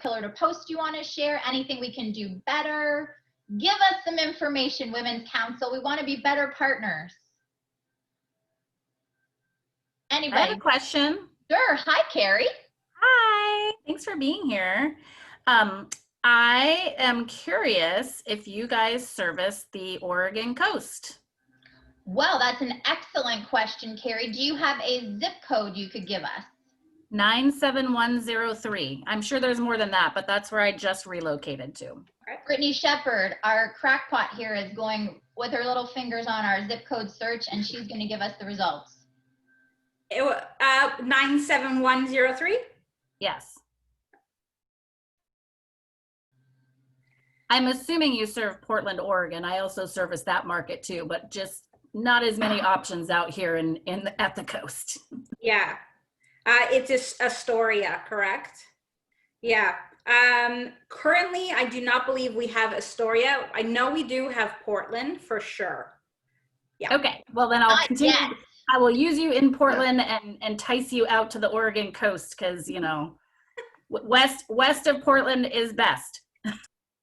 pillar to post you want to share? Anything we can do better? Give us some information, Women's Council. We want to be better partners. Anybody? I have a question. Sure. Hi, Carrie. Hi, thanks for being here. I am curious if you guys service the Oregon coast. Well, that's an excellent question, Carrie. Do you have a zip code you could give us? 97103. I'm sure there's more than that, but that's where I just relocated to. Brittany Shepard, our crackpot here, is going with her little fingers on our zip code search, and she's going to give us the results. 97103? Yes. I'm assuming you serve Portland, Oregon. I also service that market too, but just not as many options out here at the coast. Yeah. It's just Astoria, correct? Yeah. Currently, I do not believe we have Astoria. I know we do have Portland for sure. Yeah. Okay. Well, then I'll continue. I will use you in Portland and entice you out to the Oregon coast because, you know, west of Portland is best.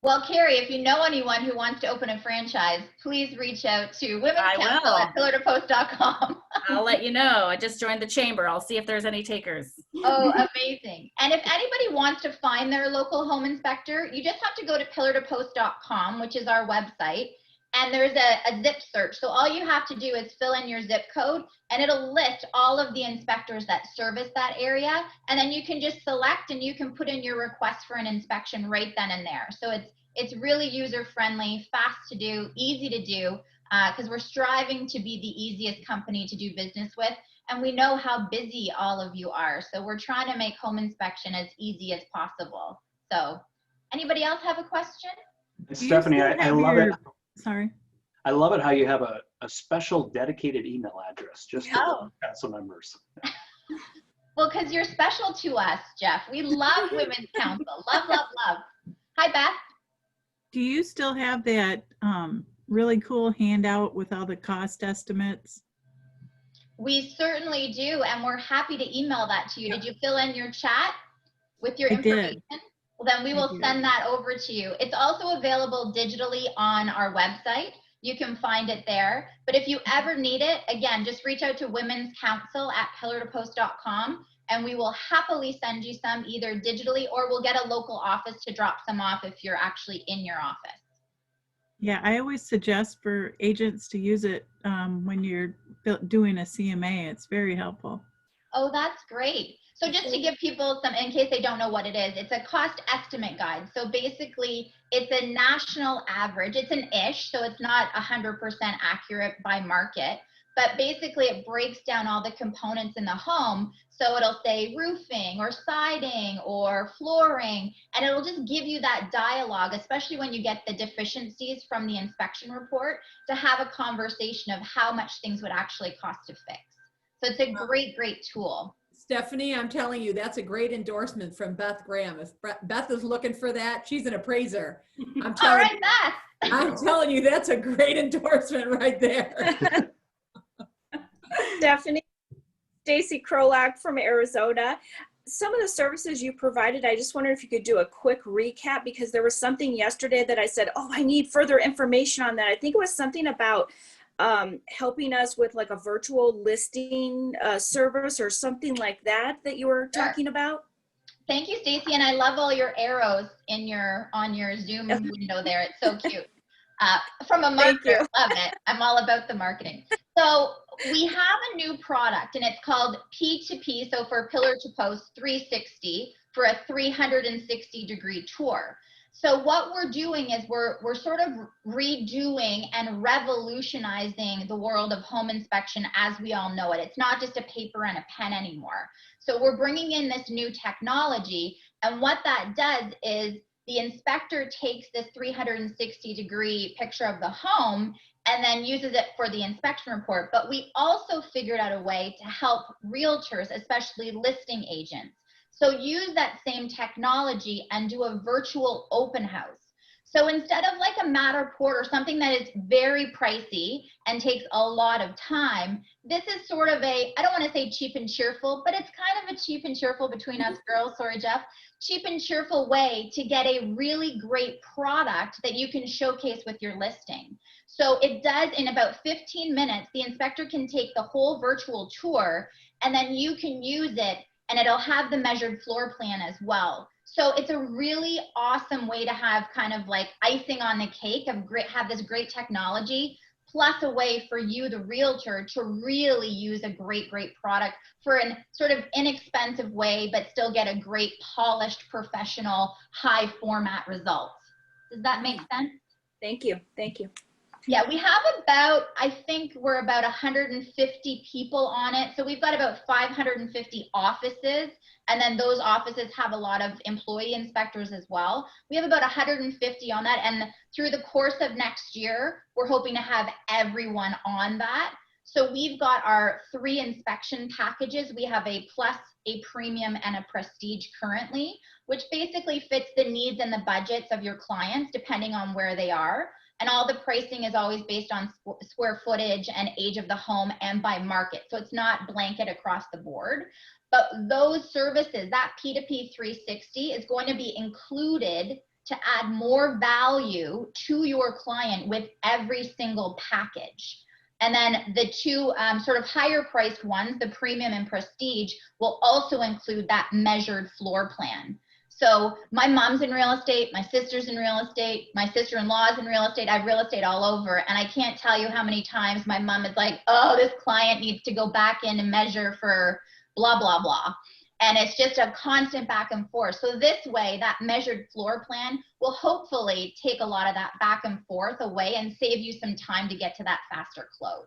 Well, Carrie, if you know anyone who wants to open a franchise, please reach out to women'scouncil@pillartopost.com. I'll let you know. I just joined the chamber. I'll see if there's any takers. Oh, amazing. And if anybody wants to find their local home inspector, you just have to go to pillartopost.com, which is our website, and there's a zip search. So all you have to do is fill in your zip code, and it'll list all of the inspectors that service that area. And then you can just select and you can put in your request for an inspection right then and there. So it's really user-friendly, fast to do, easy to do, because we're striving to be the easiest company to do business with. And we know how busy all of you are. So we're trying to make home inspection as easy as possible. So anybody else have a question? Stephanie, I love it. Sorry. I love it how you have a special dedicated email address just for council members. Well, because you're special to us, Jeff. We love Women's Council. Love, love, love. Hi, Beth. Do you still have that really cool handout with all the cost estimates? We certainly do, and we're happy to email that to you. Did you fill in your chat with your I information? did. Well, then we will send that over to you. It's also available digitally on our website. You can find it there. But if you ever need it, again, just reach out to womenscouncil@pillartopost.com, and we will happily send you some either digitally, or we'll get a local office to drop some off if you're actually in your office. Yeah, I always suggest for agents to use it when you're doing a CMA. It's very helpful. Oh, that's great. So just to give people some, in case they don't know what it is, it's a cost estimate guide. So basically it's a national average. It's an ish, so it's not 100% accurate by market, but basically it breaks down all the components in the home. So it'll say roofing or siding or flooring, and it'll just give you that dialogue, especially when you get the deficiencies from the inspection report, to have a conversation of how much things would actually cost to fix. So it's a great, great tool. Stephanie, I'm telling you, that's a great endorsement from Beth Graham. If Beth is looking for that, she's an appraiser. I'm telling you, Beth. I'm telling you, that's a great endorsement right there. Stephanie, Stacy Krolak from Arizona. Some of the services you provided, I just wondered if you could do a quick recap, because there was something yesterday that I said, oh, I need further information on that. I think it was something about helping us with like a virtual listing service or something like that you were talking about. Thank you, Stacy, and I love all your arrows on your Zoom window there. It's so cute. From a marketer, love it. I'm all about the marketing. So we have a new product, and it's called P2P, so for Pillar to Post 360, for a 360-degree tour. So what we're doing is we're sort of redoing and revolutionizing the world of home inspection as we all know it. It's not just a paper and a pen anymore. So we're bringing in this new technology, and what that does is the inspector takes this 360-degree picture of the home and then uses it for the inspection report. But we also figured out a way to help realtors, especially listing agents. So use that same technology and do a virtual open house. So instead of like a Matterport or something that is very pricey and takes a lot of time, this is sort of a, I don't want to say cheap and cheerful, but it's kind of a cheap and cheerful between us girls, sorry, Jeff, cheap and cheerful way to get a really great product that you can showcase with your listing. So it does, in about 15 minutes, the inspector can take the whole virtual tour, and then you can use it and it'll have the measured floor plan as well. So it's a really awesome way to have kind of like icing on the cake of have this great technology, plus a way for you, the realtor, to really use a great product for an sort of inexpensive way, but still get a great polished, professional, high format result. Does that make sense? Thank you. Thank you. Yeah, we have about, I think we're about 150 people on it. So we've got about 550 offices, and then those offices have a lot of employee inspectors as well. We have about 150 on that, and through the course of next year, we're hoping to have everyone on that. So we've got our 3 inspection packages. We have a plus, a premium, and a prestige currently, which basically fits the needs and the budgets of your clients depending on where they are. And all the pricing is always based on square footage and age of the home and by market. So it's not blanket across the board. But those services, that P2P 360 is going to be included to add more value to your client with every single package. And then the 2 sort of higher priced ones, the premium and prestige, will also include that measured floor plan. So my mom's in real estate, my sister's in real estate, my sister-in-law's in real estate. I have real estate all over. And I can't tell you how many times my mom is like, oh, this client needs to go back in and measure for blah, blah, blah. And it's just a constant back and forth. So this way, that measured floor plan will hopefully take a lot of that back and forth away and save you some time to get to that faster close.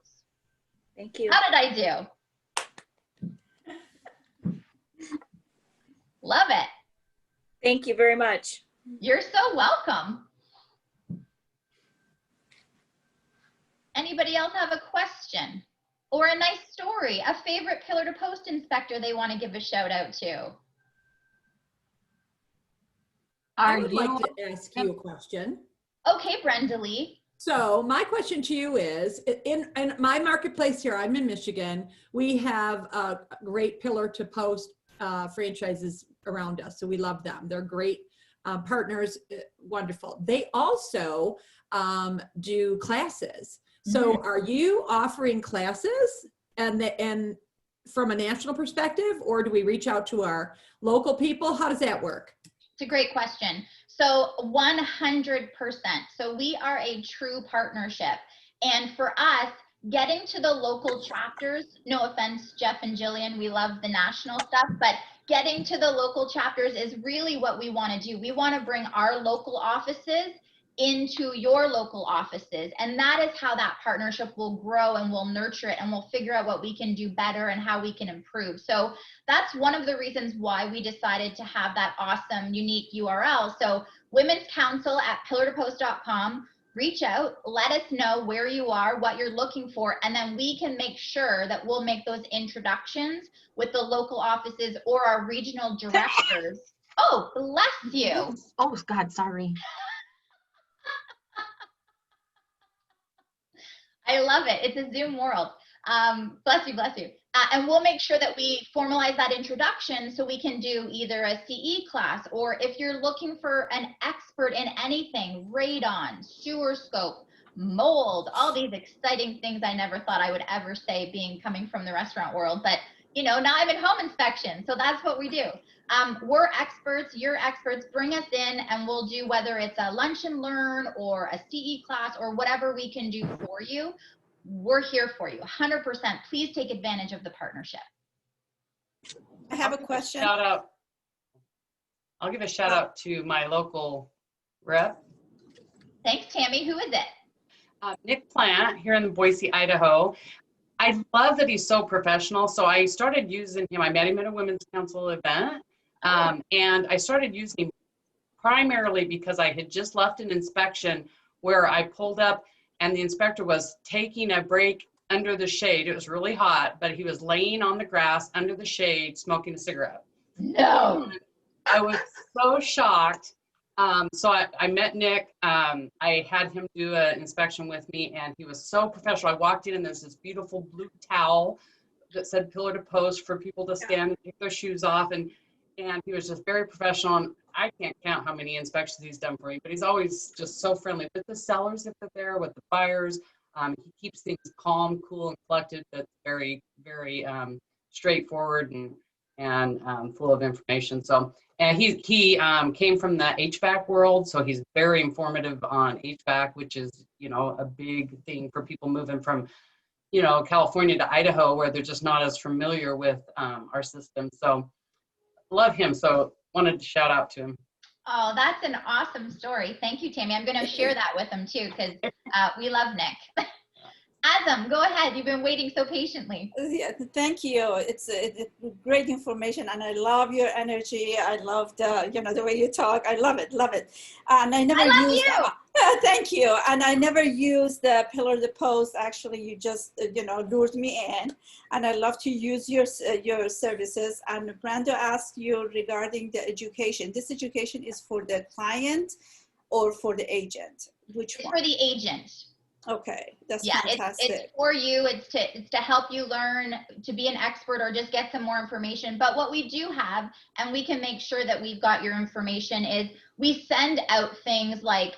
Thank you. How did I do? Love it. Thank you very much. You're so welcome. Anybody else have a question or a nice story, a favorite pillar to post inspector they want to give a shout out to? I would like to ask you a question. Okay, Brenda Lee. So my question to you is, in my marketplace here, I'm in Michigan, we have a great pillar to post franchises around us. So we love them. They're great partners, wonderful. They also do classes. So are you offering classes and from a national perspective, or do we reach out to our local people? How does that work? It's a great question. So 100%. So we are a true partnership. And for us, getting to the local chapters, no offense, Jeff and Jillian, we love the national stuff, but getting to the local chapters is really what we want to do. We want to bring our local offices into your local offices. And that is how that partnership will grow, and we'll nurture it, and we'll figure out what we can do better and how we can improve. So that's one of the reasons why we decided to have that awesome, unique URL. So Women's Council at pillartopost.com. Reach out, let us know where you are, what you're looking for, and then we can make sure that we'll make those introductions with the local offices or our regional directors. Oh, bless you. Oh, God, sorry. I love it. It's a Zoom world. Bless you, bless you. And we'll make sure that we formalize that introduction so we can do either a CE class, or if you're looking for an expert in anything, radon, sewer scope, mold, all these exciting things I never thought I would ever say coming from the restaurant world. But, you know, now I'm in home inspection. So that's what we do. We're experts, you're experts, bring us in and we'll do, whether it's a lunch and learn or a CE class or whatever we can do for you. We're here for you, 100%. Please take advantage of the partnership. I have a question. I'll give a shout out to my local rep. Thanks, Tammy. Who is it? Nick Plant here in Boise, Idaho. I love that he's so professional. So I started using him. I met him at a Women's Council event. And I started using him primarily because I had just left an inspection where I pulled up and the inspector was taking a break under the shade. It was really hot, but he was laying on the grass under the shade, smoking a cigarette. No. I was so shocked So I met Nick. I had him do an inspection with me, and he was so professional. I walked in and there's this beautiful blue towel that said pillar to post for people to stand and take their shoes off. And he was just very professional. And I can't count how many inspections he's done for me, but he's always just so friendly with the sellers if they're there, with the buyers. He keeps things calm, cool, and collected. That's very, very straightforward and full of information. So, and he came from the HVAC world, so he's very informative on HVAC, which is, you know, a big thing for people moving from, you know, California to Idaho, where they're just not as familiar with our system. So love him. So wanted to shout out to him. Oh, that's an awesome story. Thank you, Tammy. I'm going to share that with him too, because we love Nick. Azam, go ahead. You've been waiting so patiently. Yeah, thank you. It's great information, and I love your energy. I love the, you know, the way you talk. I love it, love it. And I never used. Thank you. And I never used the pillar to post. Actually, you just, you know, lured me in, and I love to use your services. And Brando asked you regarding the education. This education is for the client or for the agent? Which one? For the agent. Okay, that's yeah, fantastic. it's for you. It's to help you learn to be an expert or just get some more information. But what we do have, and we can make sure that we've got your information, is we send out things like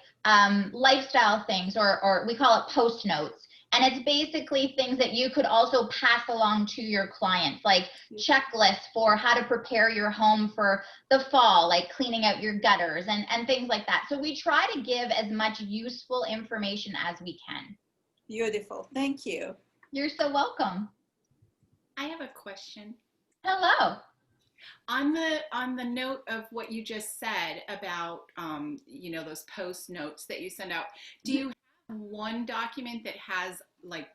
lifestyle things, or we call it post notes. And it's basically things that you could also pass along to your clients, like checklists for how to prepare your home for the fall, like cleaning out your gutters and things like that. So we try to give as much useful information as we can. Beautiful. Thank you. You're so welcome. I have a question. Hello. On the note of what you just said about, you know, those post notes that you send out, do you have one document that has like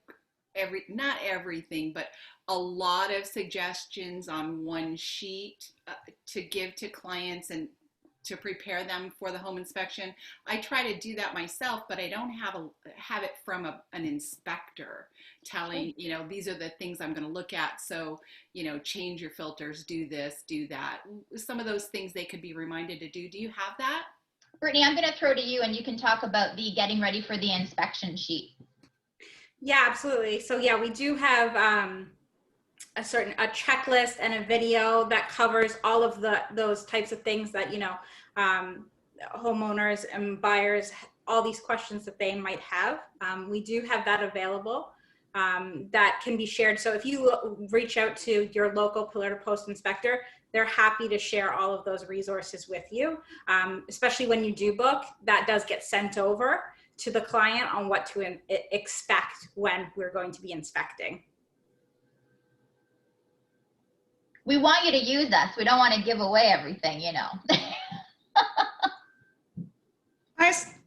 not everything, but a lot of suggestions on one sheet to give to clients and to prepare them for the home inspection? I try to do that myself, but I don't have it from an inspector telling, you know, these are the things I'm going to look at. So, you know, change your filters, do this, do that. Some of those things they could be reminded to do. Do you have that? Brittany, I'm going to throw to you and you can talk about the getting ready for the inspection sheet. Yeah, absolutely. So yeah, we do have a checklist and a video that covers all of those types of things that, you know, homeowners and buyers, all these questions that they might have. We do have that available that can be shared. So if you reach out to your local pillar to post inspector, they're happy to share all of those resources with you, especially when you do book. That does get sent over to the client on what to expect when we're going to be inspecting. We want you to use us. We don't want to give away everything, you know.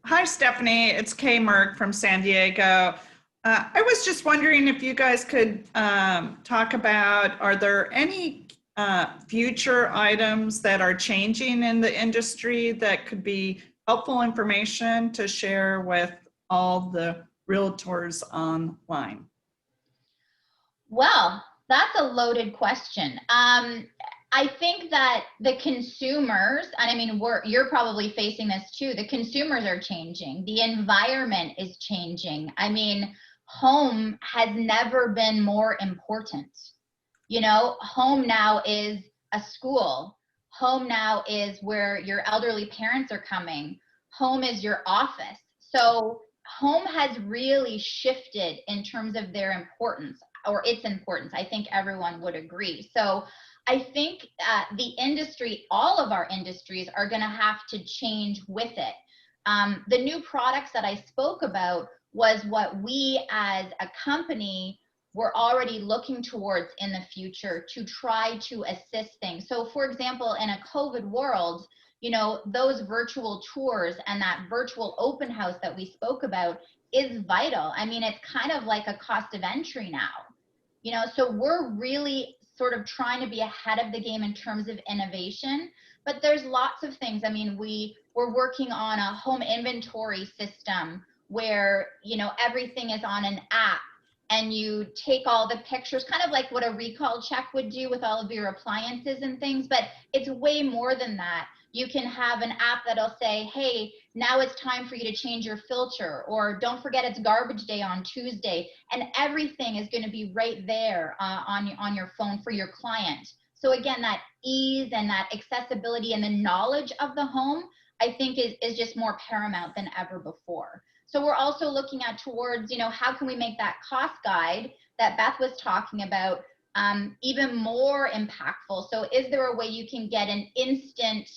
Hi, Stephanie. It's Kay Merck from San Diego. I was just wondering if you guys could talk about, are there any future items that are changing in the industry that could be helpful information to share with all the realtors online? Well, that's a loaded question. I think that the consumers, and I mean, you're probably facing this too, the consumers are changing. The environment is changing. I mean, home has never been more important. You know, home now is a school. Home now is where your elderly parents are coming. Home is your office. So home has really shifted in terms of their importance, or its importance. I think everyone would agree. So I think the industry, all of our industries are going to have to change with it. The new products that I spoke about was what we as a company were already looking towards in the future to try to assist things. So for example, in a COVID world, you know, those virtual tours and that virtual open house that we spoke about is vital. I mean, it's kind of like a cost of entry now, you know, so we're really sort of trying to be ahead of the game in terms of innovation, but there's lots of things. I mean, we're working on a home inventory system where, you know, everything is on an app and you take all the pictures, kind of like what a recall check would do with all of your appliances and things, but it's way more than that. You can have an app that'll say, hey, now it's time for you to change your filter, or don't forget it's garbage day on Tuesday. And everything is going to be right there on your phone for your client. So again, that ease and that accessibility and the knowledge of the home, I think is just more paramount than ever before. So we're also looking at towards, you know, how can we make that cost guide that Beth was talking about even more impactful? So is there a way you can get an instant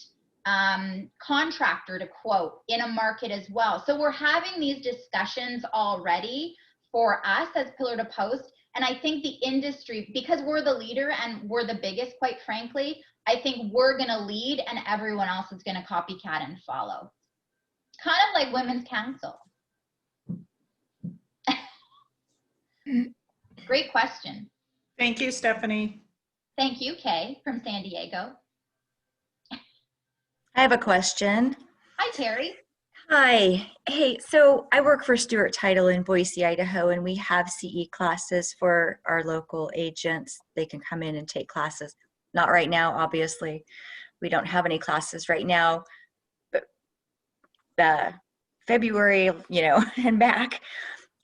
contractor to quote in a market as well? So we're having these discussions already for us as Pillar to Post. And I think the industry, because we're the leader and we're the biggest, quite frankly, I think we're going to lead and everyone else is going to copycat and follow. Kind of like Women's Council. Great question. Thank you, Stephanie. Thank you, Kay from San Diego. I have a question. Hi, Terry. Hi. Hey, so I work for Stewart Title in Boise, Idaho, and we have CE classes for our local agents. They can come in and take classes. Not right now, obviously. We don't have any classes right now, but February, you know, and back.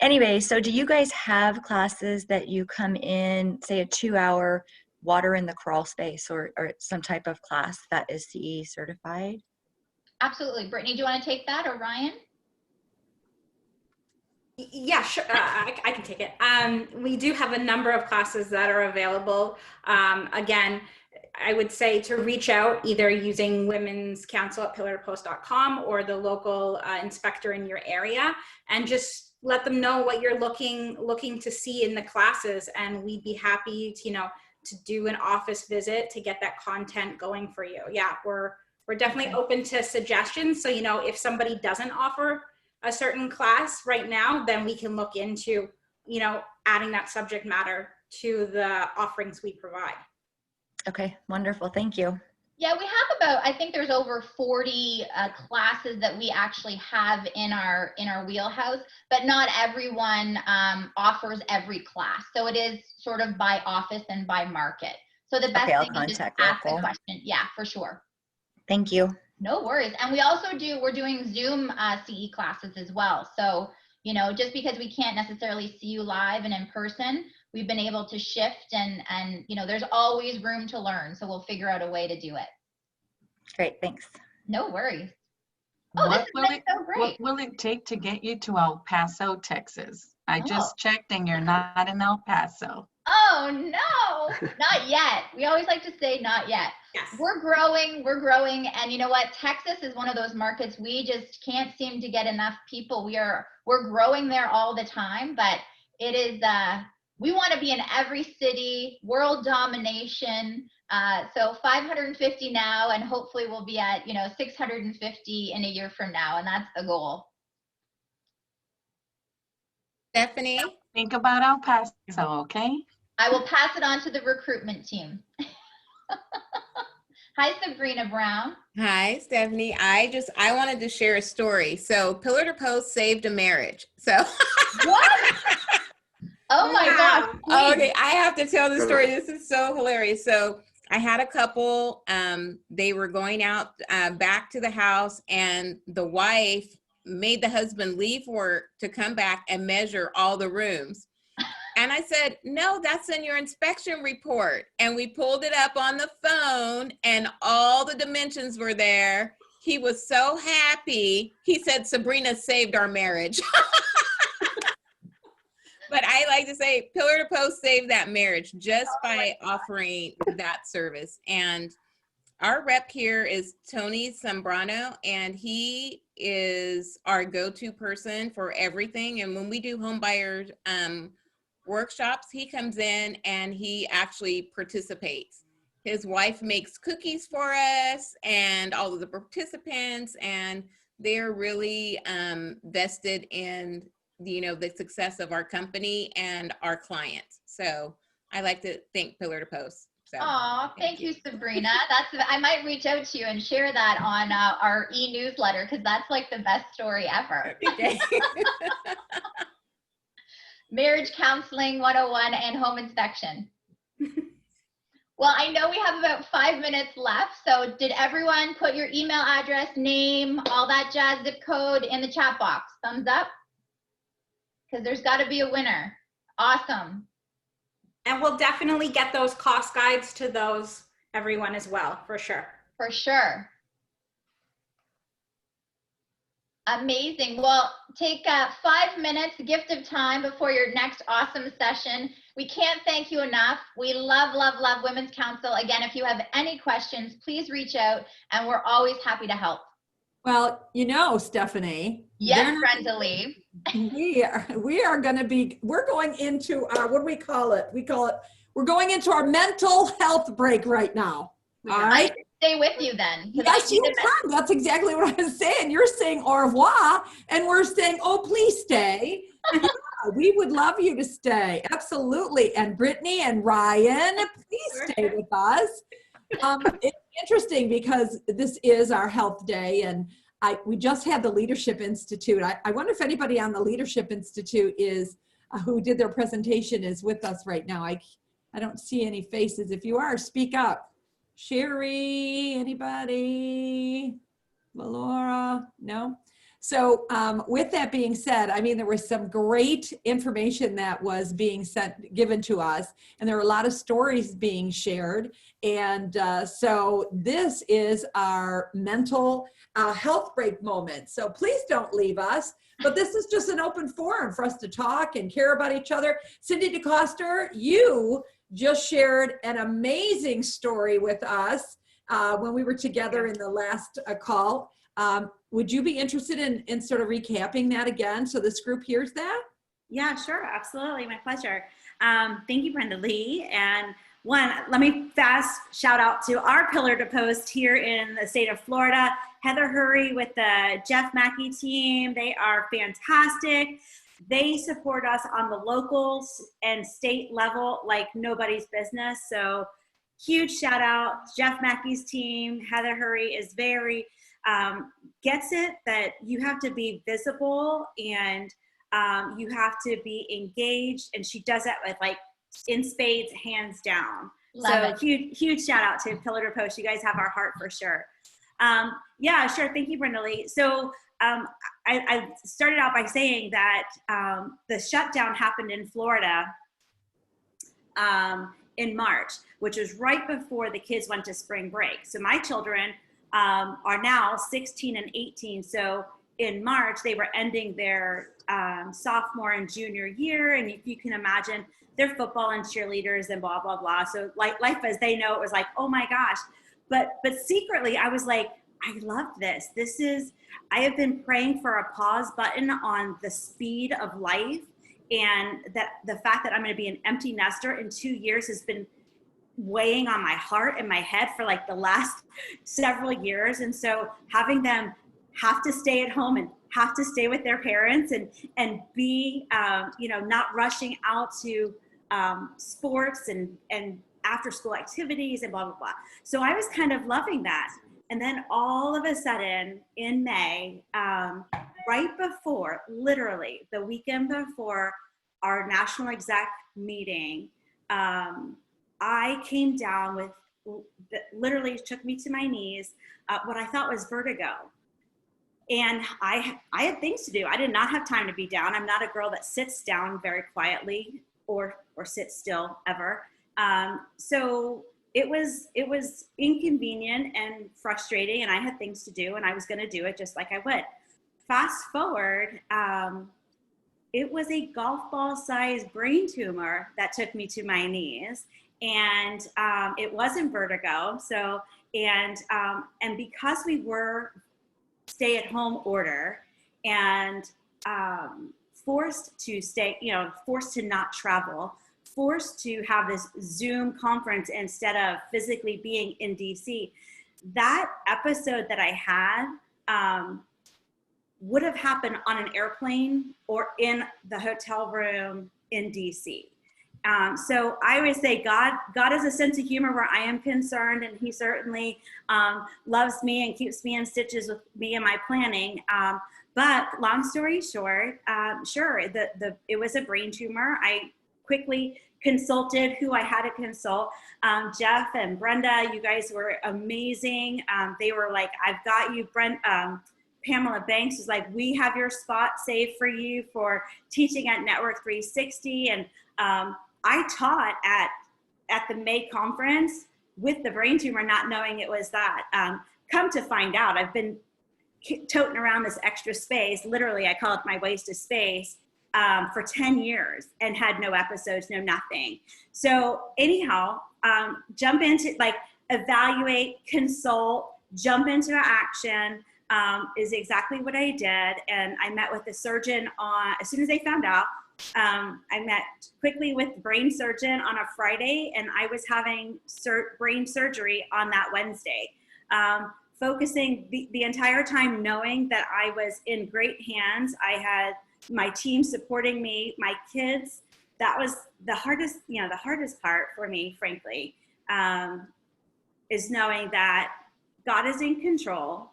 Anyway, so do you guys have classes that you come in, say a 2-hour water in the crawl space or some type of class that is CE certified? Absolutely. Brittany, do you want to take that, or Ryan? Yeah, sure. I can take it. We do have a number of classes that are available. Again, I would say to reach out either using Women's Council at pillartopost.com or the local inspector in your area, and just let them know what you're looking to see in the classes, and we'd be happy to, you know, to do an office visit to get that content going for you. Yeah, we're definitely open to suggestions. So, you know, if somebody doesn't offer a certain class right now, then we can look into, you know, adding that subject matter to the offerings we provide. Okay, wonderful. Thank you. Yeah, we have about, I think there's over 40 classes that we actually have in our wheelhouse, but not everyone offers every class. So it is sort of by office and by market. So the best thing is just ask the question. Yeah, for sure. Thank you. No worries. And we also we're doing Zoom CE classes as well. So, you know, just because we can't necessarily see you live and in person, we've been able to shift and, you know, there's always room to learn. So we'll figure out a way to do it. Great. Thanks. No worries. Oh, What this has been so great. What will it take to get you to El Paso, Texas? I just checked and you're not in El Paso. Oh, no, not yet. We always like to say not yet. Yes. We're growing. And you know what? Texas is one of those markets we just can't seem to get enough people. We're growing there all the time, but it is, we want to be in every city, world domination. So 550 now, and hopefully we'll be at, you know, 650 in a year from now. And that's the goal. Stephanie? Think about El Paso, okay? I will pass it on to the recruitment team. Hi, Sabrina Brown. Hi, Stephanie. I wanted to share a story. So Pillar to Post saved a marriage. So what? Oh my gosh. Please. Okay, I have to tell the story. This is so hilarious. So I had a couple, they were going out back to the house, and the wife made the husband leave work to come back and measure all the rooms. And I said, no, that's in your inspection report. And we pulled it up on the phone and all the dimensions were there. He was so happy. He said, Sabrina saved our marriage. But I like to say Pillar to Post saved that marriage just by offering that service. And our rep here is Tony Zambrano, and he is our go-to person for everything. And when we do home buyers workshops, he comes in and he actually participates. His wife makes cookies for us and all of the participants, and they're really vested in the success of our company and our clients. So I like to thank Pillar to Post. So, thank you, Sabrina. I might reach out to you and share that on our e-newsletter, because that's like the best story ever. Marriage Counseling 101 and home inspection. Well, I know we have about 5 minutes left. So did everyone put your email address, name, all that jazz, zip code in the chat box? Thumbs up? Because there's got to be a winner. Awesome. And we'll definitely get those cost guides to everyone as well, for sure. For sure. Amazing. Well, take 5 minutes, gift of time before your next awesome session. We can't thank you enough. We love, love, love Women's Council. Again, if you have any questions, please reach out, and we're always happy to help. Well, you know, Stephanie. Yes, Brenda Lee. We're going into our, what do we call it? We're going into our mental health break right now. All right. I can stay with you then. Yes, you can. That's exactly what I was saying. You're saying au revoir, and we're saying, oh, please stay. Yeah, we would love you to stay. Absolutely. And Brittany and Ryan, please stay with us. It's interesting because this is our health day, and we just had the Leadership Institute. I wonder if anybody on the Leadership Institute is who did their presentation is with us right now. I don't see any faces. If you are, speak up. Sherry, anybody? Valora? No? So with that being said, I mean, there was some great information that was being given to us, and there were a lot of stories being shared. And so this is our mental health break moment. So please don't leave us, but this is just an open forum for us to talk and care about each other. Cindy DeCoster, you just shared an amazing story with us when we were together in the last call. Would you be interested in sort of recapping that again so this group hears that? Yeah, sure. Absolutely. My pleasure. Thank you, Brenda Lee. And let me fast shout out to our Pillar to Post here in the state of Florida, Heather Hurry with the Jeff Mackey team. They are fantastic. They support us on the local and state level like nobody's business. So huge shout out, Jeff Mackey's team. Heather Hurry is very, gets it that you have to be visible and you have to be engaged. And she does that with like in spades, hands down. Love so huge shout out to Pillar to Post. You guys have our heart for sure. Yeah, sure. Thank you, Brenda Lee. So I started out by saying that the shutdown happened in Florida in March, which was right before the kids went to spring break. So my children are now 16 and 18. So in March, they were ending their sophomore and junior year. And if you can imagine, they're football and cheerleaders and blah, blah, blah. So like life as they know, it was like, oh my gosh. But secretly, I was like, I love this. I have been praying for a pause button on the speed of life, and that the fact that I'm going to be an empty nester in 2 years has been weighing on my heart and my head for like the last several years. And so having them have to stay at home and have to stay with their parents and be, not rushing out to sports and after school activities and blah, blah, blah. So I was kind of loving that. And then all of a sudden in May, right before, literally the weekend before our national exec meeting, I came down with, literally took me to my knees, what I thought was vertigo. And I had things to do. I did not have time to be down. I'm not a girl that sits down very quietly or sits still ever. So it was inconvenient and frustrating, and I had things to do, and I was going to do it just like I would. Fast forward, it was a golf ball sized brain tumor that took me to my knees, and it wasn't vertigo. So, and because we were stay at home order and forced to stay, forced to not travel, forced to have this Zoom conference instead of physically being in DC, that episode that I had would have happened on an airplane or in the hotel room in DC. So I would say God has a sense of humor where I am concerned, and he certainly loves me and keeps me in stitches with me and my planning. But long story short, sure, it was a brain tumor. quickly consulted who I had to consult. Jeff and Brenda, you guys were amazing. They were like, I've got you. Pamela Banks was like, we have your spot saved for you for teaching at Network 360. And I taught at the May conference with the brain tumor, not knowing it was that. Come to find out, I've been toting around this extra space. Literally, I call it my wasted space for 10 years and had no episodes, no nothing. So anyhow, jump into, like, evaluate, consult, jump into action is exactly what I did. And I met with the surgeon as soon as they found out. I met quickly with the brain surgeon on a Friday, and I was having brain surgery on that Wednesday. Focusing the entire time, knowing that I was in great hands. I had my team supporting me, my kids. That was the hardest, the hardest part for me, frankly, is knowing that God is in control.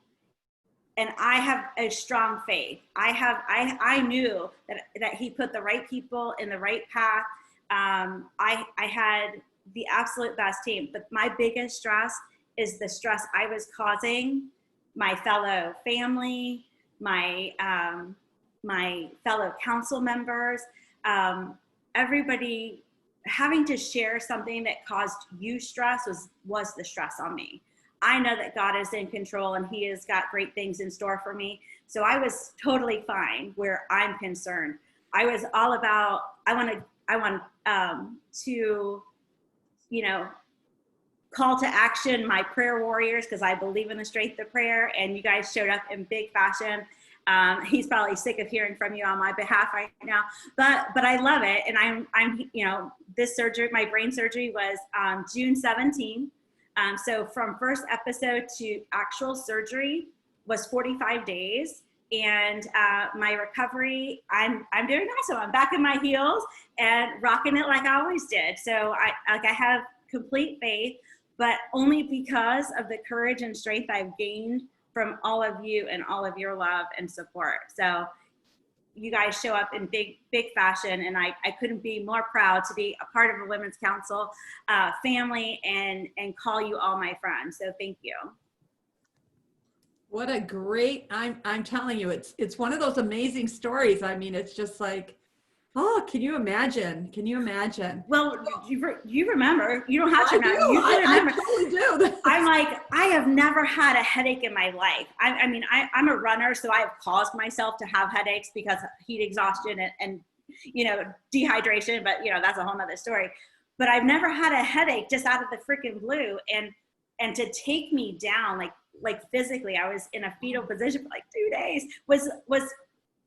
And I have a strong faith. I knew that he put the right people in the right path. I had the absolute best team, but my biggest stress is the stress I was causing my fellow family, my fellow council members, everybody having to share something that caused you stress was the stress on me. I know that God is in control and he has got great things in store for me. So I was totally fine where I'm concerned. I was all about, I want to, call to action my prayer warriors, because I believe in the strength of prayer, and you guys showed up in big fashion. He's probably sick of hearing from you on my behalf right now, but I love it. And I'm this surgery, my brain surgery was June 17th. So from first episode to actual surgery was 45 days. And my recovery, I'm doing awesome. I'm back in my heels and rocking it like I always did. So I have complete faith, but only because of the courage and strength I've gained from all of you and all of your love and support. So you guys show up in big fashion, and I couldn't be more proud to be a part of a Women's Council family and call you all my friends. So thank you. What a great, I'm telling you, it's one of those amazing stories. I mean, it's just like, oh, can you imagine? Can you imagine? Well, you remember, you don't have to remember. I totally do. I'm like, I have never had a headache in my life. I'm a runner, so I have caused myself to have headaches because of heat exhaustion and dehydration, but that's a whole nother story. But I've never had a headache just out of the freaking blue. And to take me down, like physically, I was in a fetal position for like 2 days, was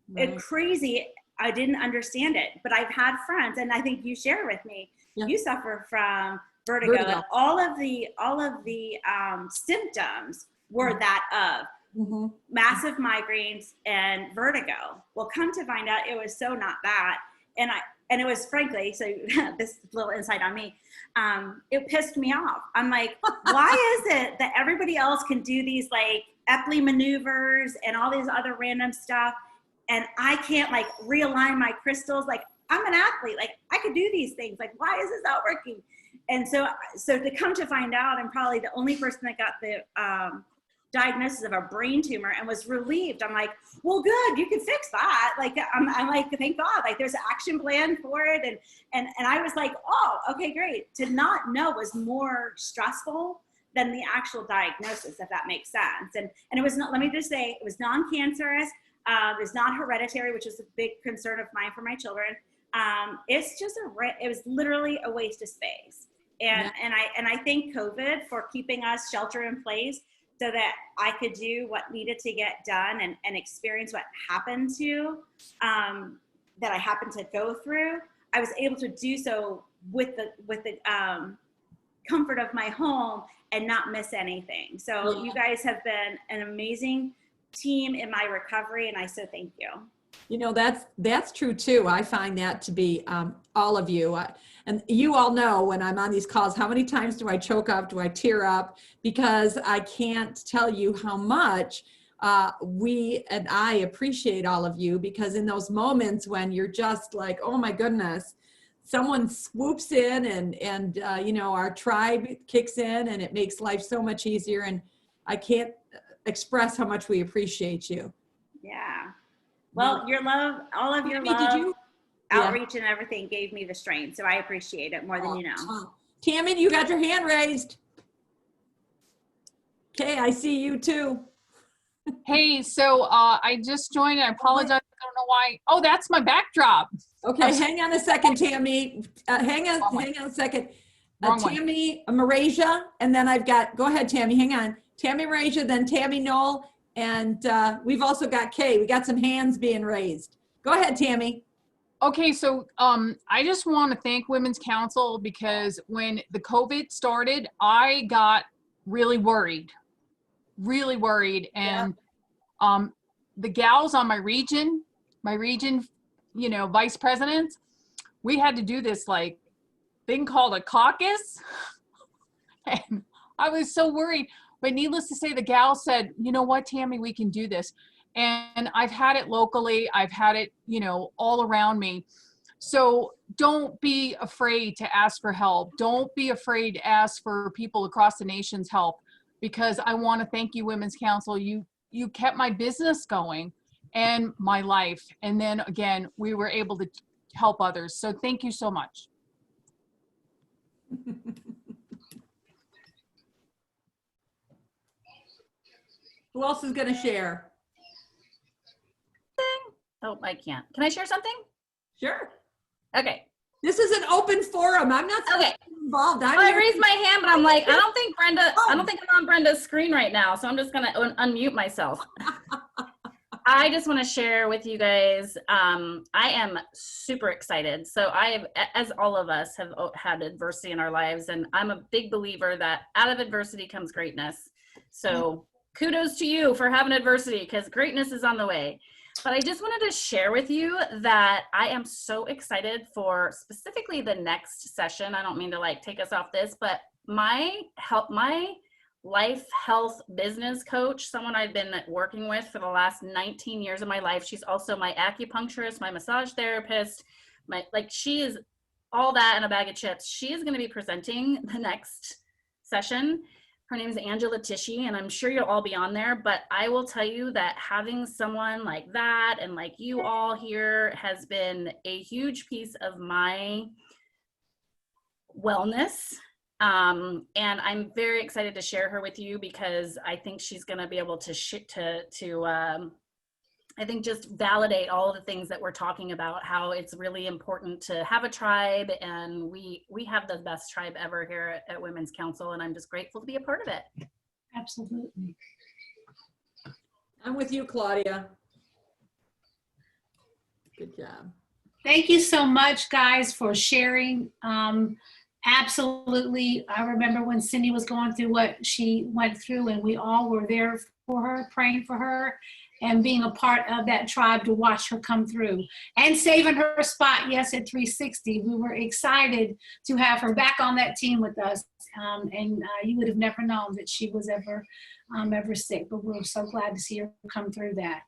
Right. crazy. I didn't understand it, but I've had friends, and I think you share with me, you suffer from vertigo. All of the symptoms were that of massive migraines and vertigo. Well, come to find out, it was so not that. And it was, frankly, so this little insight on me, it pissed me off. I'm like, why is it that everybody else can do these like Epley maneuvers and all these other random stuff, and I can't like realign my crystals? Like, I'm an athlete, like I could do these things. Like, why is this not working? And so to come to find out, I'm probably the only person that got the diagnosis of a brain tumor and was relieved. I'm like, well, good, you can fix that. Like, I'm like, thank God, like there's an action plan for it. And I was like, oh, okay, great. To not know was more stressful than the actual diagnosis, if that makes sense. And it was not, let me just say, it was non-cancerous. It was not hereditary, which is a big concern of mine for my children. It's just it was literally a waste of space. And I thank COVID for keeping us shelter in place, so that I could do what needed to get done and experience what happened to, that I happened to go through. I was able to do so with the comfort of my home and not miss anything. So you guys have been an amazing team in my recovery, and I so thank you. That's true too. I find that to be all of you. And you all know when I'm on these calls, how many times do I choke up? Do I tear up? Because I can't tell you how much we and I appreciate all of you, because in those moments when you're just like, oh my goodness, someone swoops in and you know, our tribe kicks in and it makes life so much easier. And I can't express how much we appreciate you. Yeah. Well, your love, all of your Tammy, love, outreach and everything gave me the strength. So I appreciate it more than you know. Tammy, you got your hand raised. Okay, I see you too. Hey, so I just joined. I apologize. I don't know why. Oh, that's my backdrop. Okay, hang on a second, Tammy. Hang on a second. Tammy Marasia, and then I've got, go ahead, Tammy, hang on. Tammy Marasia, then Tammy Knoll, and we've also got Kay. We got some hands being raised. Go ahead, Tammy. Okay, so I just want to thank Women's Council because when the COVID started, I got really worried. And the gals on my region, you know, vice presidents, we had to do this like thing called a caucus. And I was so worried, but needless to say, the gal said, you know what, Tammy, we can do this. And I've had it locally. I've had it, you know, all around me. So don't be afraid to ask for help. Don't be afraid to ask for people across the nation's help, because I want to thank you, Women's Council. You kept my business going and my life. And then again, we were able to help others. So thank you so much. Who else is going to share? Oh, I can't. Can I share something? Sure. Okay. This is an open forum. I'm not involved. I raised my hand, but I'm like, I don't think I'm on Brenda's screen right now. So I'm just going to unmute myself. I just want to share with you guys, I am super excited. So as all of us have had adversity in our lives, and I'm a big believer that out of adversity comes greatness. So kudos to you for having adversity, because greatness is on the way. But I just wanted to share with you that I am so excited for specifically the next session. I don't mean to like take us off this, but my life health business coach, someone I've been working with for the last 19 years of my life. She's also my acupuncturist, my massage therapist, she is all that in a bag of chips. She is going to be presenting the next session. Her name is Angela Tishy, and I'm sure you'll all be on there, but I will tell you that having someone like that and like you all here has been a huge piece of my wellness. And I'm very excited to share her with you because I think she's going to be able to I think just validate all the things that we're talking about, how it's really important to have a tribe, and we have the best tribe ever here at Women's Council, and I'm just grateful to be a part of it. Absolutely. I'm with you, Claudia. Good job. Thank you so much, guys, for sharing. Absolutely. I remember when Cindy was going through what she went through, and we all were there for her, praying for her, and being a part of that tribe to watch her come through and saving her spot. Yes, at 360, we were excited to have her back on that team with us. And you would have never known that she was ever sick, but we're so glad to see her come through that.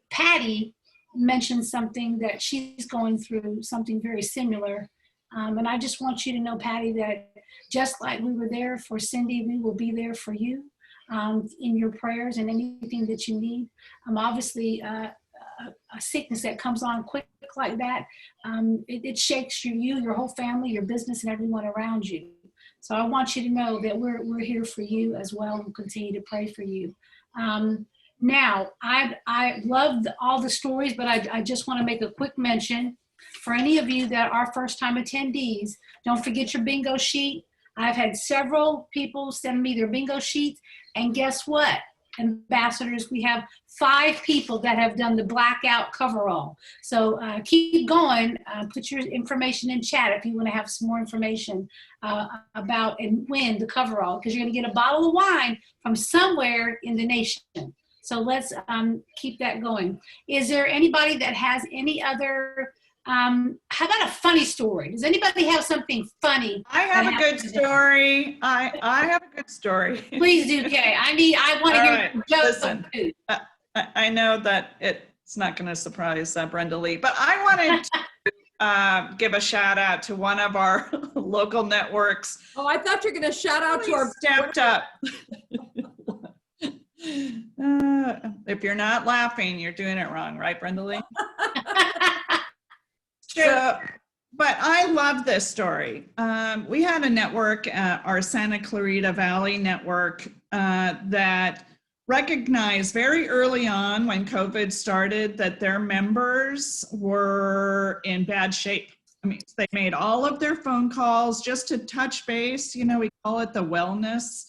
Patty mentioned something that she's going through, something very similar. And I just want you to know, Patty, that just like we were there for Cindy, we will be there for you. In your prayers and anything that you need. Obviously, a sickness that comes on quick like that, it shakes you, your whole family, your business, and everyone around you. So I want you to know that we're here for you as well, and continue to pray for you. Now, I loved all the stories, but I just want to make a quick mention for any of you that are first-time attendees. Don't forget your bingo sheet. I've had several people send me their bingo sheets, and guess what, ambassadors? We have 5 people that have done the blackout coverall. So keep going. Put your information in chat if you want to have some more information about and win the coverall, because you're going to get a bottle of wine from somewhere in the nation. So let's keep that going. Is there anybody that has any other? How about a funny story? Does anybody have something funny? I have a good story. I have a good story. Please do, Kay. I want to hear jokes. Listen, I know that it's not going to surprise Brenda Lee, but I wanted to give a shout out to one of our local networks. Oh, I thought you were going to shout out to our stepped up. If you're not laughing, you're doing it wrong, right, Brenda Lee? So, but I love this story. We had a network, our Santa Clarita Valley network, that recognized very early on when COVID started that their members were in bad shape. I mean, they made all of their phone calls just to touch base. You know, we call it the wellness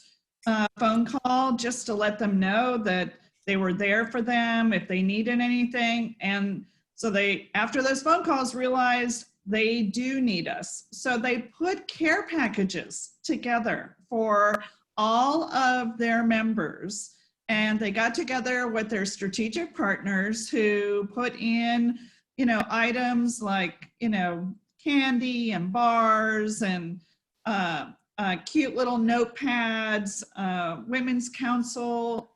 phone call, just to let them know that they were there for them if they needed anything. And so they, after those phone calls, realized they do need us. So they put care packages together for all of their members. And they got together with their strategic partners who put in, you know, items like, you know, candy and bars and cute little notepads, Women's Council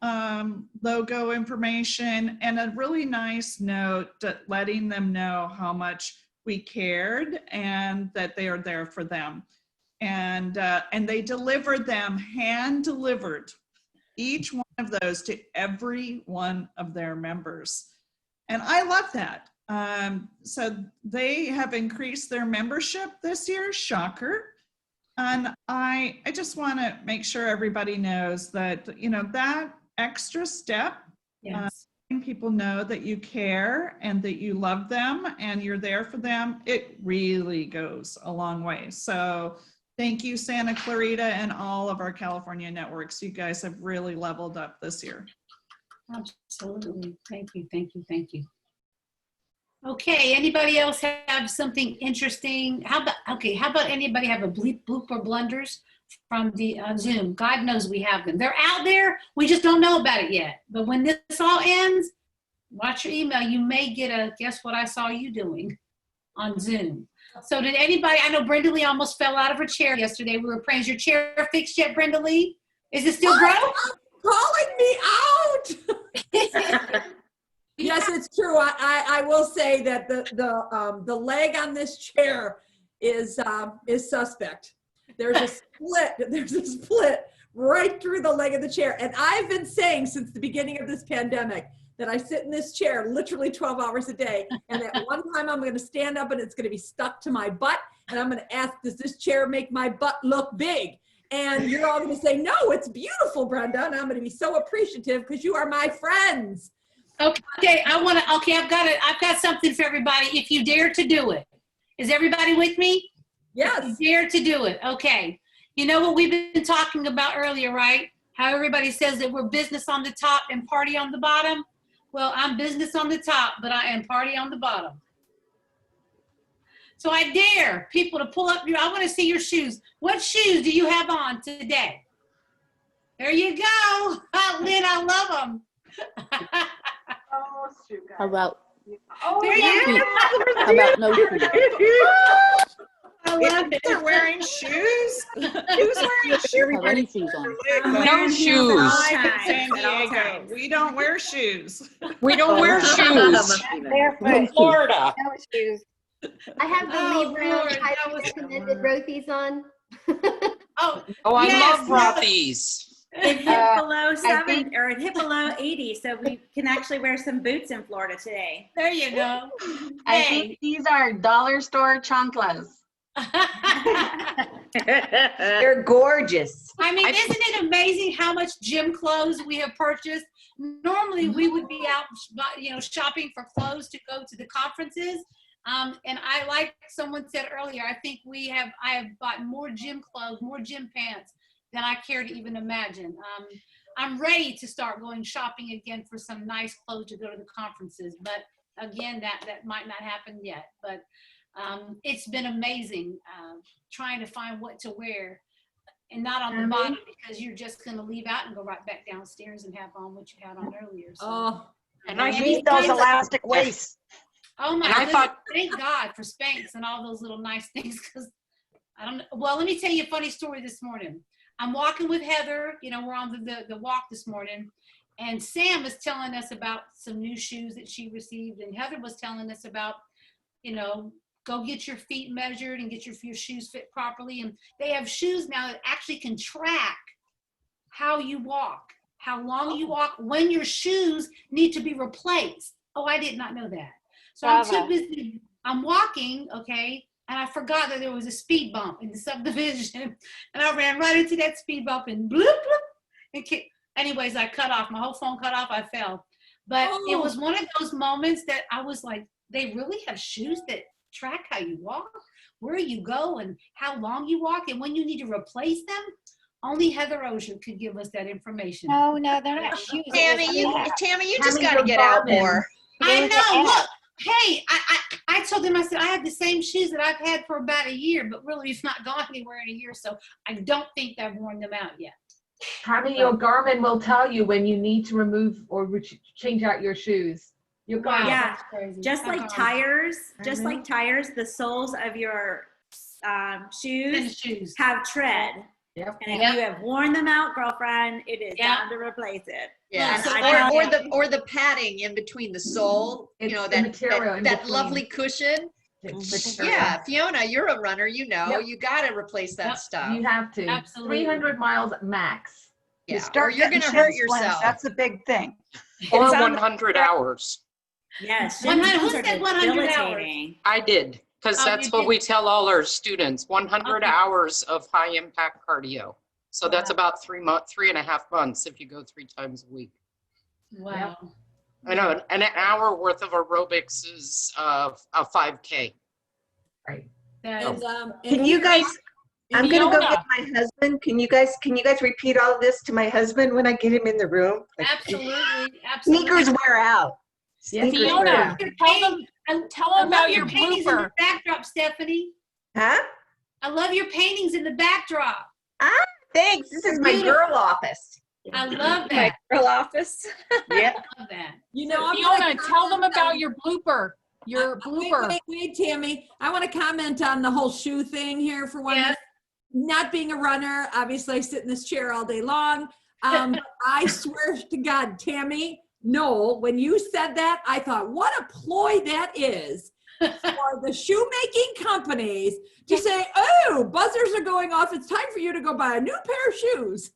logo information, and a really nice note letting them know how much we cared and that they are there for them. And they delivered them, hand delivered, each one of those to every one of their members. And I love that. So they have increased their membership this year, shocker. And I just want to make sure everybody knows that, you know, that extra step, letting people know that you care and that you love them and you're there for them, it really goes a long way. So thank you, Santa Clarita, and all of our California networks. You guys have really leveled up this year. Absolutely. Thank you, thank you, thank you. Okay, anybody else have something interesting? How about anybody have a blooper blunders from the Zoom? God knows we have them. They're out there. We just don't know about it yet. But when this all ends, watch your email. You may get a guess what I saw you doing on Zoom. So did anybody, I know Brenda Lee almost fell out of her chair yesterday. We were praying. Is your chair fixed yet, Brenda Lee? Is it still broke? Calling me out. Yes, it's true. I will say that the leg on this chair is suspect. There's a split. There's a split right through the leg of the chair. And I've been saying since the beginning of this pandemic that I sit in this chair literally 12 hours a day. And at one time I'm going to stand up and it's going to be stuck to my butt. And I'm going to ask, does this chair make my butt look big? And you're all going to say, no, it's beautiful, Brenda. And I'm going to be so appreciative because you are my friends. Okay, I've got something for everybody. If you dare to do it. Is everybody with me? Yes. If you dare to do it. Okay. You know what we've been talking about earlier, right? How everybody says that we're business on the top and party on the bottom. Well, I'm business on the top, but I am party on the bottom. So I dare people to pull up I want to see your shoes. What shoes do you have on today? There you go. Oh, Lynn, I love them. How about there you go. How about no shoes? I love it. They're wearing shoes. Who's wearing shoes? Everybody shoes on. No shoes. San Diego. We don't wear shoes. We don't wear shoes. Barefoot. Florida. No shoes. I have the Libra highly recommended Rothy's on. Oh, I yes, love Rothy's. It hit below 7 or it hit below 80, so we can actually wear some boots in Florida today. There you go. I think these are dollar store chanclas. They're gorgeous. I mean, isn't it amazing how much gym clothes we have purchased? Normally we would be out, shopping for clothes to go to the conferences. And I, like someone said earlier, I think I have bought more gym clothes, more gym pants than I care to even imagine. I'm ready to start going shopping again for some nice clothes to go to the conferences. But again, that might not happen yet. But it's been amazing trying to find what to wear and not on the bottom, because you're just going to leave out and go right back downstairs and have on what you had on earlier. So. And I need those elastic waists. Oh my goodness, thank God for Spanx and all those little nice things, because I don't know. Well, let me tell you a funny story this morning. I'm walking with Heather, we're on the walk this morning, and Sam is telling us about some new shoes that she received, and Heather was telling us about, go get your feet measured and get your shoes fit properly. And they have shoes now that actually can track how you walk, how long you walk, when your shoes need to be replaced. Oh, I did not know that. So I'm too busy. I'm walking, okay, and I forgot that there was a speed bump in the subdivision, and I ran right into that speed bump and bloop, bloop, and anyways, I cut off. My whole phone cut off. I fell. But it was one of those moments that I was like, they really have shoes that track how you walk, where you go, and how long you walk, and when you need to replace them. Only Heather Ocean could give us that information. No, they're not shoes. Tammy, you just got to get out more. I know. Look, hey, I told them, I said, I have the same shoes that I've had for about a year, but really it's not gone anywhere in a year, so I don't think I've worn them out yet. Tammy, your Garmin will tell you when you need to remove or change out your shoes. Your Garmin. Yeah, just like tires, the soles of your shoes have tread. Yep. And if you have worn them out, girlfriend, it is time to replace it. Yeah, And or the padding in between the sole, that lovely cushion. Yeah, Fiona, you're a runner, you got to replace that stuff. You have to. Absolutely. 300 miles max. Yeah, or you're going to hurt yourself. That's a big thing. Or 100 hours. Yes. Who said 100 hours? I did, because that's what we tell all our students, 100 hours of high impact cardio. So that's about 3.5 months if you go 3 times a week. Wow. I know, and an hour worth of aerobics is a 5K. Right. Can you guys, I'm going to go get my husband. Can you guys repeat all of this to my husband when I get him in the room? Absolutely. Sneakers wear out. Yeah, Fiona, tell them about your paintings in the blooper. backdrop, Stephanie. Huh? I love your paintings in the backdrop. Ah, thanks. This is my girl office. I love that. Girl office. Yeah. I love that. You know, I'm Fiona, gonna tell them comment about on- your blooper. Your blooper. Wait, Tammy. I want to comment on the whole shoe thing here for 1 minute. Not being a runner, obviously I sit in this chair all day long. I swear to God, Tammy, Noel, when you said that, I thought, what a ploy that is for the shoemaking companies to say, oh, buzzers are going off. It's time for you to go buy a new pair of shoes.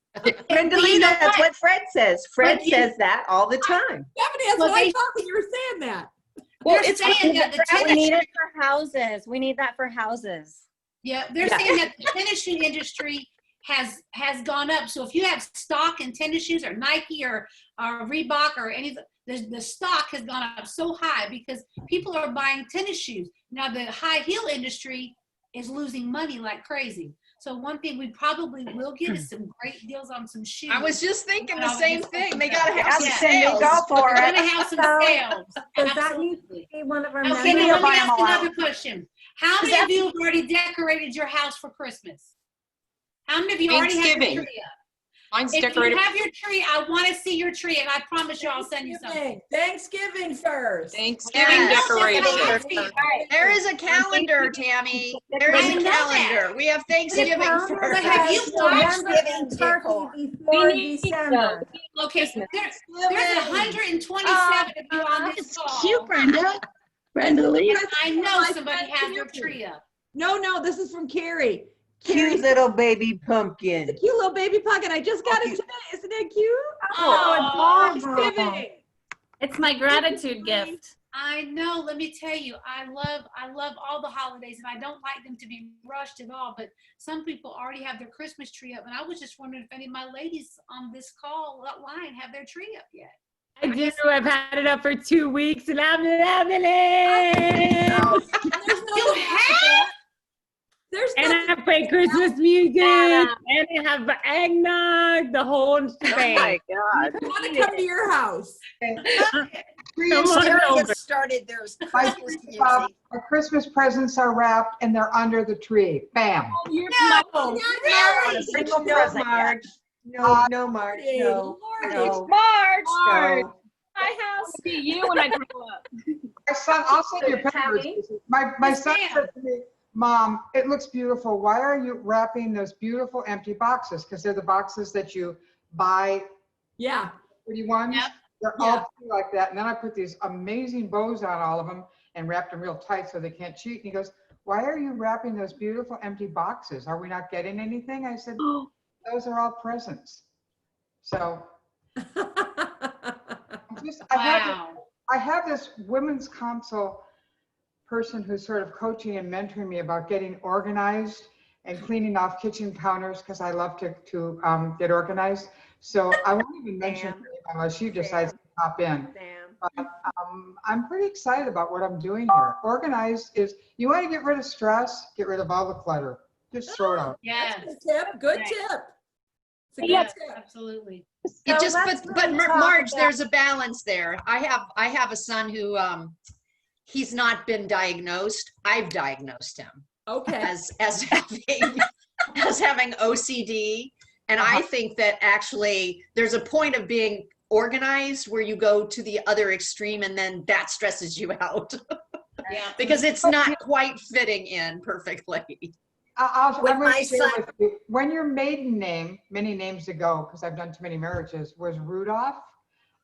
Brenda Lee, that's what Fred says. Fred says that all the time. Stephanie, that's what I thought when you were saying that. Well, it's saying that we need it for houses. We need that for houses. Yeah, they're saying that the tennis shoe industry has gone up. So if you have stock in tennis shoes or Nike or Reebok or any, the stock has gone up so high because people are buying tennis shoes. Now the high heel industry is losing money like crazy. So one thing we probably will get is some great deals on some shoes. I was just thinking the same thing. They got to have some Cindy, sales. go for We're it. gonna have some sales. Does that need to be one of our Okay, members? now let me ask another question. How many of you have already decorated your house for Christmas? How many of you already have your Thanksgiving. tree up? Mine's If decorated. you have your tree, I want to see your tree, and I promise you I'll send you something. Thanksgiving first. Thanksgiving Yes. decoration. There is a calendar, Tammy. There is a calendar. We have Thanksgiving But have you first. watched Before December. Okay, so there's 127 of you on this call. Cute, Brenda. Brenda Lee. I know somebody has their tree up. No, this is from Carrie. Cute little baby pumpkin. The cute little baby pumpkin. I just got it today. Isn't it cute? Oh, it's Thanksgiving. It's my gratitude gift. I know. Let me tell you, I love all the holidays, and I don't like them to be rushed at all. But some people already have their Christmas tree up, and I was just wondering if any of my ladies on this call line have their tree up yet. I do. I've had it up for 2 weeks, and I'm loving it. You have? And I play Christmas music, and I have eggnog, the whole shebang. Oh my God. I want to come to your house. Started. There's Our Christmas presents are wrapped and they're under the tree. Bam. No, Marge. No, Marge. No. Marge. No. My house. See you when I grow up. My son, I'll send you pictures. My son said to me, Mom, it looks beautiful. Why are you wrapping those beautiful empty boxes? Because they're the boxes that you buy. Yeah. Pretty ones. Yep. They're all like that. And then I put these amazing bows on all of them. and wrapped them real tight so they can't cheat. And he goes, why are you wrapping those beautiful empty boxes? Are we not getting anything? I said, those are all presents. So I have this women's council person who's sort of coaching and mentoring me about getting organized and cleaning off kitchen counters, because I love to get organized. So I won't even mention her name unless she decides to pop in. But I'm pretty excited about what I'm doing here. Organized is, you want to get rid of stress, get rid of all the clutter. Just throw it out. Yeah. Good tip. It's a good Yes, tip. Absolutely. It just, but Marge, there's a balance there. I have a son who, he's not been diagnosed. I've diagnosed him. Okay. As having OCD. And I think that actually there's a point of being organized where you go to the other extreme and then that stresses you out. Yeah. Because it's not quite fitting in perfectly. I'm going to share with you, when your maiden name, many names ago, because I've done too many marriages, was Rudolph,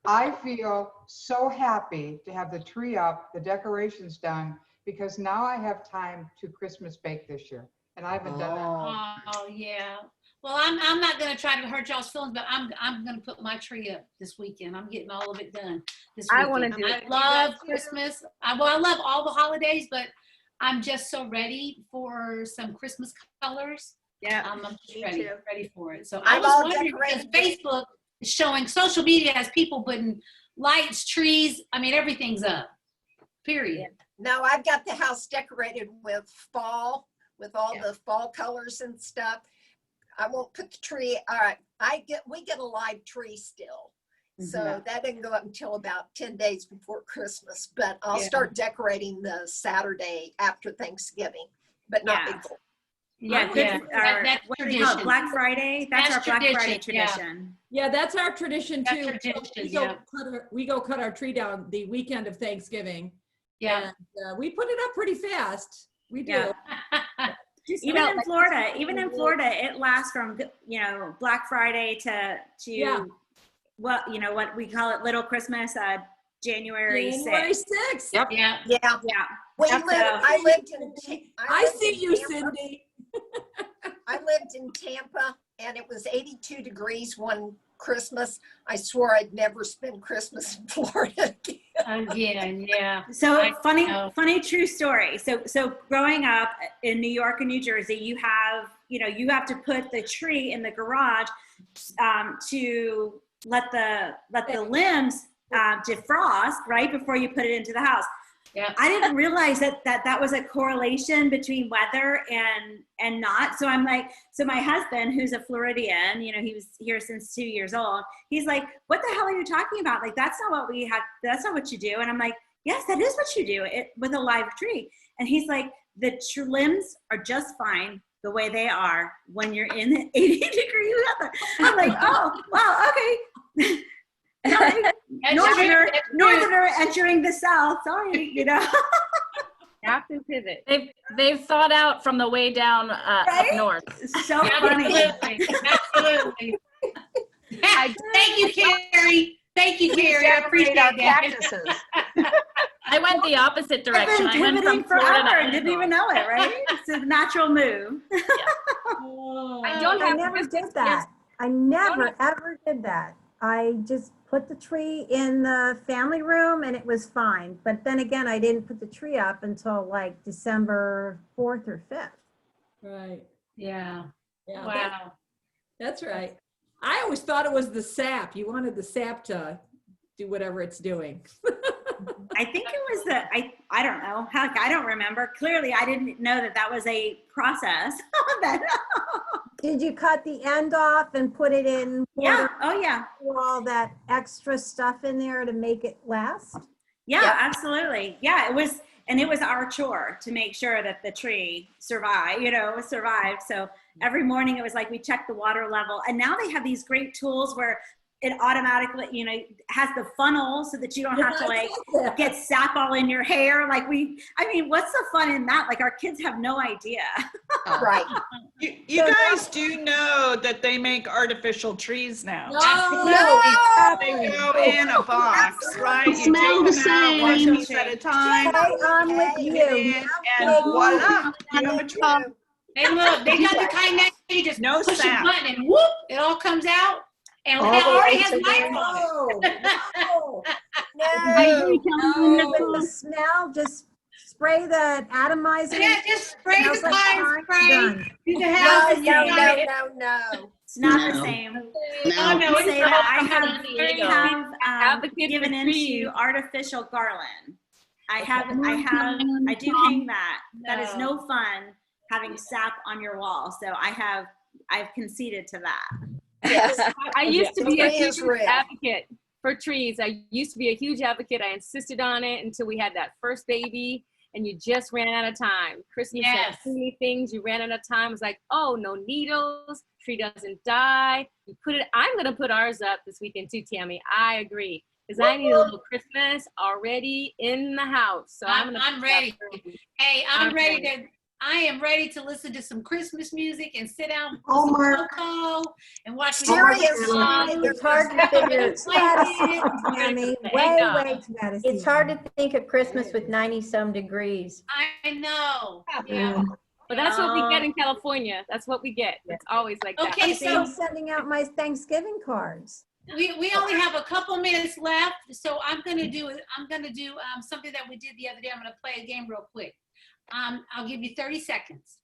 I feel so happy to have the tree up, the decorations done, because now I have time to Christmas bake this year. And I haven't done that. Oh, yeah. Well, I'm not going to try to hurt y'all's feelings, but I'm going to put my tree up this weekend. I'm getting all of it done this weekend. I want to do it. I love Christmas. I love all the holidays, but I'm just so ready for some Christmas colors. Yeah, I'm just ready for it. So I'm I all was wondering, because decorated. Facebook is showing, social media has people putting lights, trees. I mean, everything's up, period. No, I've got the house decorated with fall, with all the fall colors and stuff. I won't put the tree. All right, we get a live tree still, so that didn't go up until about 10 days before Christmas. But I'll start decorating the Saturday after Thanksgiving, but not before. That's what do you call it, Black Friday. That's our Black Friday tradition. Yeah, that's our tradition too. Tradition, We go cut our tree down the weekend of Thanksgiving. Yeah. And, we put it up pretty fast. We do. Even in Florida, it lasts from Black Friday to what we call it, Little Christmas, January 6th. Yep. Yeah. I lived in. I see you, Cindy. I lived in Tampa, and it was 82 degrees one Christmas. I swore I'd never spend Christmas in Florida again. Yeah. So funny true story. So growing up in New York and New Jersey, you have to put the tree in the garage to let the limbs defrost right before you put it into the house. Yeah. I didn't realize that was a correlation between weather and not. So I'm like, so my husband, who's a Floridian, he was here since 2 years old. He's like, what the hell are you talking about? Like, that's not what we have. That's not what you do. And I'm like, yes, that is what you do with a live tree. And he's like, the limbs are just fine the way they are when you're in 80 degree weather. I'm like, oh, wow, okay. Northerner entering the South. Sorry, Have to pivot. They've thought out from the way down up north. So funny. Absolutely. Thank you, Carrie. Thank you, Carrie. I appreciate that. I went the opposite direction. I've been pivoting forever. Didn't even know it, right? It's a natural move. I never did that. I never ever did that. I just put the tree in the family room and it was fine. But then again, I didn't put the tree up until like December 4th or 5th. Right. Yeah. Wow. That's right. I always thought it was the sap. You wanted the sap to do whatever it's doing. I think it was I don't know. Heck, I don't remember. Clearly, I didn't know that was a process. Did you cut the end off and put it in? Yeah. Oh, yeah. All that extra stuff in there to make it last? Yeah, absolutely. Yeah, it was our chore to make sure that the tree survived. So every morning it was like we checked the water level. And now they have these great tools where it automatically, you know, has the funnel so that you don't have to like get sap all in your hair. Like I mean, what's the fun in that? Like our kids have no idea. Right. You guys do know that they make artificial trees now. No. They go in a box, right? You Smell take the them out one same. piece at a time. I'm with you. And voila, you have a tree. Hey, look, they got the kind that you just No push sap. a button and whoop, it all comes out. And it already has life on it. With the smell, just spray the atomizer. Yeah, just spray Smells the like pine spray. done. You can have No. It's not the same. Oh, no, Say it's that not. I have given into artificial garland. I do hang that. That is no fun having sap on your wall. So I've conceded to that. Yes. I used to be a Tree is huge real. advocate for trees. I used to be a huge advocate. I insisted on it until we had that first baby and you just ran out of time. Christmas had Yes. too many things. You ran out of time. It was like, oh, no needles. Tree doesn't die. You put it. I'm going to put ours up this weekend too, Tammy. I agree. Because I need a little Christmas already in the house. So I'm ready. Hey, I am ready to listen to some Christmas music and sit down with some cocoa and watch the Seriously, It's hard to figure. Tammy, way too bad. It's hard to think of Christmas with 90-some degrees. I know. Yeah. But that's what we get in California. That's what we get. It's always like that. Okay, so I'm sending out my Thanksgiving cards. we only have a couple minutes left, so I'm gonna do something that we did the other day. I'm gonna play a game real quick. I'll give you 30 seconds.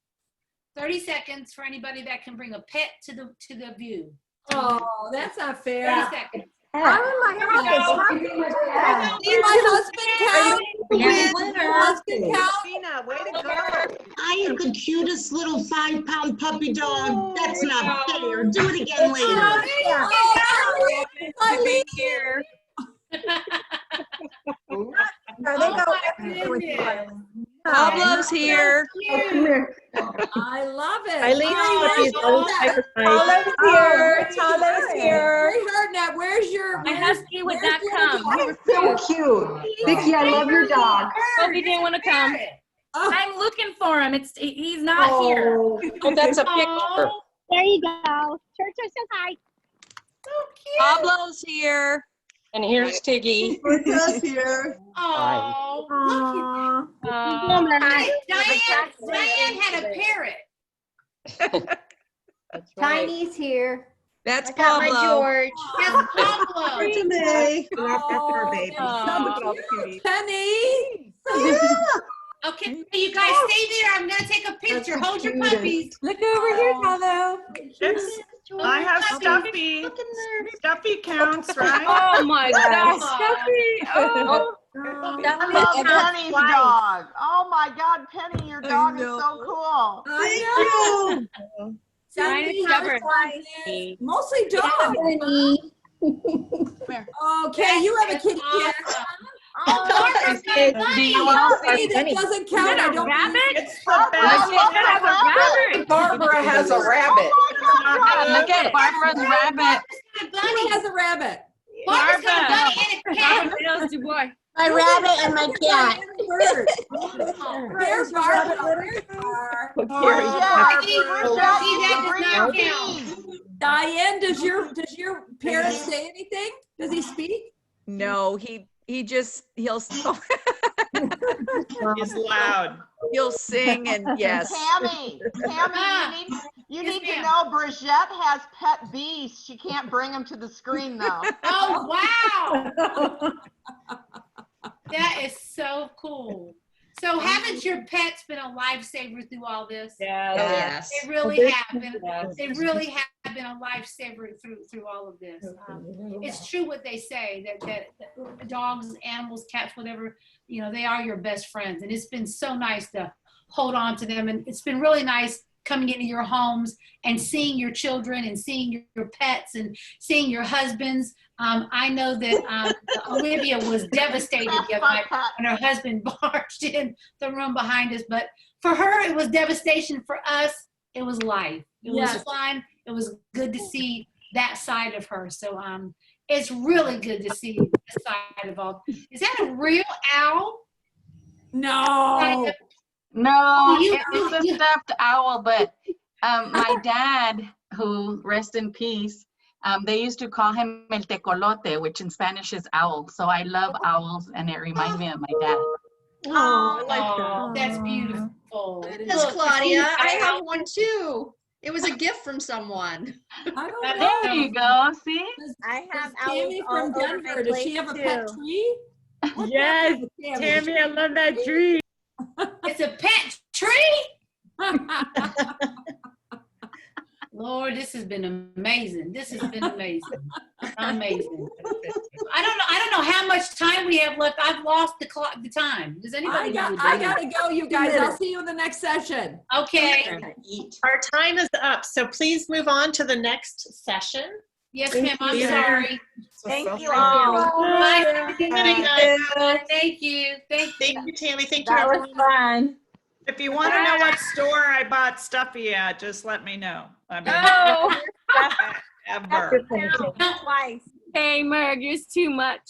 30 seconds for anybody that can bring a pet to the view. Oh, that's not fair. 30 seconds. I'm in my office. How can you do that? My husband count. Yeah. Husband count. Christina, way to go. I am the cutest little 5-pound puppy dog. That's not fair. Do it again later. Eileen. Here. No, they go everywhere with you, Eileen. Pablo's here. I love it. Eileen's puppy is Tolo's here. Tolo's Hey. here. We heard that. Where's your? My husky would not come. So cute. Vicky, I love your dog. He didn't want to come. I'm looking for him. He's not here. Oh, that's a picture. There you go. Church says hi. So cute. Pablo's here. And here's Tiggy. Christina's here. Oh, Diane had a parrot. Tiny's here. That's I got my Pablo. George. That's Pablo. Today. Penny. Okay, you guys stay there. I'm gonna take a picture. Hold your puppies. Look over here, Pablo. I have Stuffy. Stuffy counts, right? Oh my gosh, Stuffy. Oh. And Penny's dog. Oh my God, Penny, your dog is so cool. I know. Tiny Penny, mostly dogs. Okay, you have a kitty cat. Barbara's got a bunny. That doesn't count. I don't. It's the best. Barbara has a rabbit. Look at Barbara's rabbit. Who has a rabbit? Barbara's got a bunny and a cat. There's your boy. My rabbit and my cat. Where's Barbara? Diane, does your parent say anything? Does he speak? No, he'll He's loud. he'll sing and yes. Tammy, you need to know Bridget has pet bees. She can't bring them to the screen though. Oh, wow. That is so cool. So haven't your pets been a lifesaver through all this? Yes. They really have been. They really have been a lifesaver through all of this. It's true what they say that dogs, animals, cats, whatever, they are your best friends. And it's been so nice to hold on to them. And it's been really nice coming into your homes and seeing your children and seeing your pets and seeing your husbands. I know that Olivia was devastated the other night when her husband barged in the room behind us. But for her, it was devastation. For us, it was life. It was fun. It was good to see that side of her. So It's really good to see the side of all. Is that a real owl? No. No, You- it's a stuffed owl, but my dad, who rest in peace, they used to call him el tecolote, which in Spanish is owl. So I love owls, and it reminds me of my dad. Oh, I like that. That's beautiful. Yes, Look, Claudia, I see, have one too. It was a gift from someone. There you go. See? I have Tammy owls from all over my Denver, does she have a pet plate, too. tree? Yes, Tammy, I love that tree. It's a pet tree? Lord, this has been amazing. This has been amazing. Amazing. I don't know how much time we have left. I've lost the clock, the time. Does anybody know? I gotta go, you guys. I'll see you in the next session. Okay. Our time is up, so please move on to the next session. Yes, ma'am. I'm sorry. Thank you all. Bye. Good night. Thank you. Thank you. Thank you, Tammy. Thank you, That was everyone. fun. If you want to know what store I bought Stuffy at, just let me know. I mean, Oh, ever. hey, Merg, it's too much.